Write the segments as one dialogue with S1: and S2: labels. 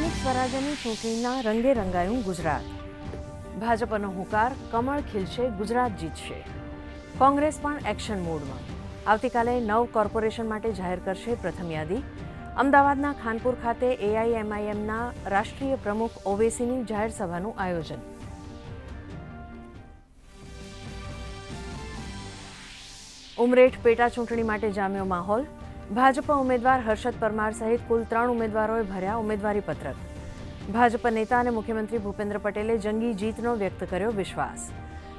S1: સ્થાનિક સ્વરાજ્યની ચૂંટણીના રંગે રંગાયું ગુજરાત. ભાજપનો હુંકાર, કમળ ખીલશે, ગુજરાત જીતશે. કોંગ્રેસ પણ એક્શન મોડમાં. આવતીકાલે 9 કોર્પોરેશન માટે જાહેર કરશે પ્રથમ યાદી. અમદાવાદના ખાનપુર ખાતે એઆઈએમઆઈએમના રાષ્ટ્રીય પ્રમુખ ઓવેસીની જાહેર સભાનું આયોજન. ઉમરેઠ પેટા ચૂંટણી માટે જામ્યો માહોલ. ભાજપ ઉમેદવાર હર્ષદ પરમાર સહિત કુલ 3 ઉમેદવારોએ ભર્યા ઉમેદવારી પત્રક. ભાજપ નેતા અને મુખ્યમંત્રી ભૂપેન્દ્ર પટેલે જંગી જીતનો વ્યક્ત કર્યો વિશ્વાસ.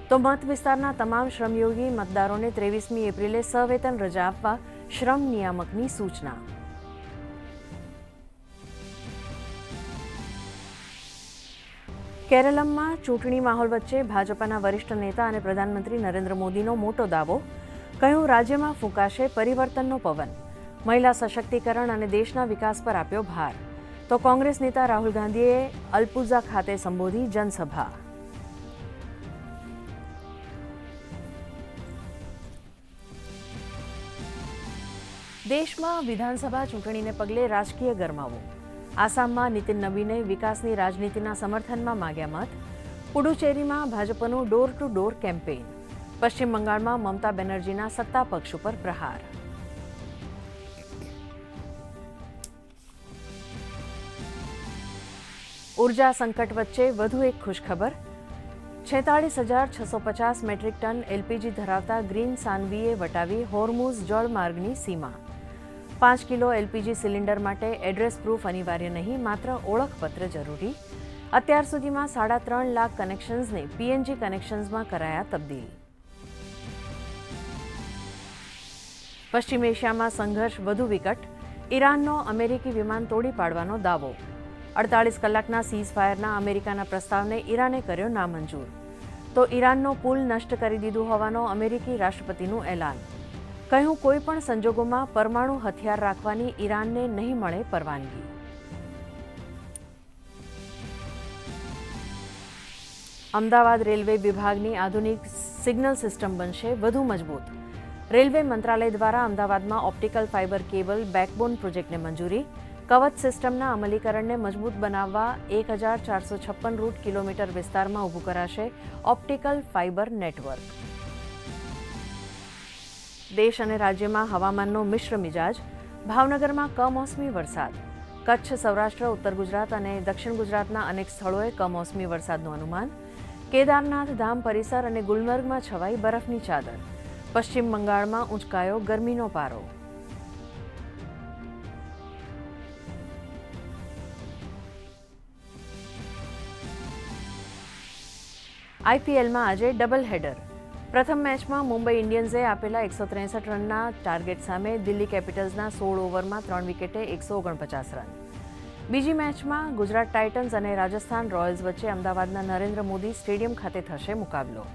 S1: તો મત વિસ્તારના તમામ શ્રમયોગી મતદારોને 23મી એપ્રિલે સવેતન રજા આપવા શ્રમ નિયામકની સૂચના. કેરળમાં ચૂંટણી માહોલ વચ્ચે ભાજપના વરિષ્ઠ નેતા અને પ્રધાનમંત્રી નરેન્દ્ર મોદીનો મોટો દાવો. કહ્યું, રાજ્યમાં ફૂંકાશે પરિવર્તનનો પવન. મહિલા સશક્તિકરણ અને દેશના વિકાસ પર આપ્યો ભાર. તો કોંગ્રેસ નેતા રાહુલ ગાંધીએ અલ્પુઝા ખાતે સંબોધી જનસભા. દેશમાં વિધાનસભા ચૂંટણીને પગલે રાજકીય ગરમાવો. આસામમાં નીતિન નવીને વિકાસની રાજનીતિના સમર્થનમાં માગ્યા મત. પુડુચેરીમાં ભાજપનું ડોર ટુ ડોર કેમ્પેઇન. પશ્ચિમ બંગાળમાં મમતા બેનર્જીના સત્તા પક્ષ ઉપર પ્રહાર. ઉર્જા સંકટ વચ્ચે વધુ એક ખુશખબર. 46,650 મેટ્રિક ટન એલપીજી ધરાવતા ગ્રીન સાનવીએ વટાવી હોર્મુઝ જળમાર્ગની સીમા. 5 કિલો એલપીજી સિલિન્ડર માટે એડ્રેસ પ્રૂફ અનિવાર્ય નહીં, માત્ર ઓળખપત્ર જરૂરી. અત્યાર સુધીમાં 3.5 લાખ કનેક્શન્સને પીએનજી કનેક્શન્સમાં કરાયા તબદીલ. પશ્ચિમ એશિયામાં સંઘર્ષ વધુ વિકટ. ઈરાનનો અમેરિકી વિમાન તોડી પાડવાનો દાવો. 48 કલાકના સીઝફાયરના અમેરિકાના પ્રસ્તાવને ઈરાને કર્યો નામંજૂર. તો ઈરાનનો પુલ નષ્ટ કરી દીધું હોવાનો અમેરિકી રાષ્ટ્રપતિનું એલાન. કહ્યું, કોઈ પણ સંજોગોમાં પરમાણુ હથિયાર રાખવાની ઈરાનને નહીં મળે પરવાનગી. અમદાવાદ રેલવે વિભાગની આધુનિક સિગ્નલ સિસ્ટમ બનશે વધુ મજબૂત. રેલવે મંત્રાલય દ્વારા અમદાવાદમાં ઓપ્ટિકલ ફાઇબર કેબલ બેકબોન પ્રોજેક્ટને મંજૂરી. કવચ સિસ્ટમના અમલીકરણને મજબૂત બનાવવા 1456 રૂટ કિલોમીટર વિસ્તારમાં ઊભું કરાશે ઓપ્ટિકલ ફાઇબર નેટવર્ક. દેશ અને રાજ્યમાં હવામાનનો મિશ્ર મિજાજ. ભાવનગરમાં કમોસમી વરસાદ. કચ્છ, સૌરાષ્ટ્ર, ઉત્તર ગુજરાત અને દક્ષિણ ગુજરાતના અનેક સ્થળોએ કમોસમી વરસાદનું અનુમાન. કેદારનાથ ધામ પરિસર અને ગુલમર્ગમાં છવાઈ બરફની ચાદર. પશ્ચિમ બંગાળમાં ઊંચકાયો ગરમીનો પારો. આઈપીએલમાં આજે ડબલ હેડર. પ્રથમ મેચમાં મુંબઈ ઇન્ડિયન્સે આપેલા 163 રનના ટાર્ગેટ સામે દિલ્હી કેપિટલ્સના 16 ઓવરમાં 3 વિકેટે 149 રન. બીજી મેચમાં ગુજરાત ટાઇટન્સ અને રાજસ્થાન રોયલ્સ વચ્ચે અમદાવાદના નરેન્દ્ર મોદી સ્ટેડિયમ ખાતે થશે મુકાબલો.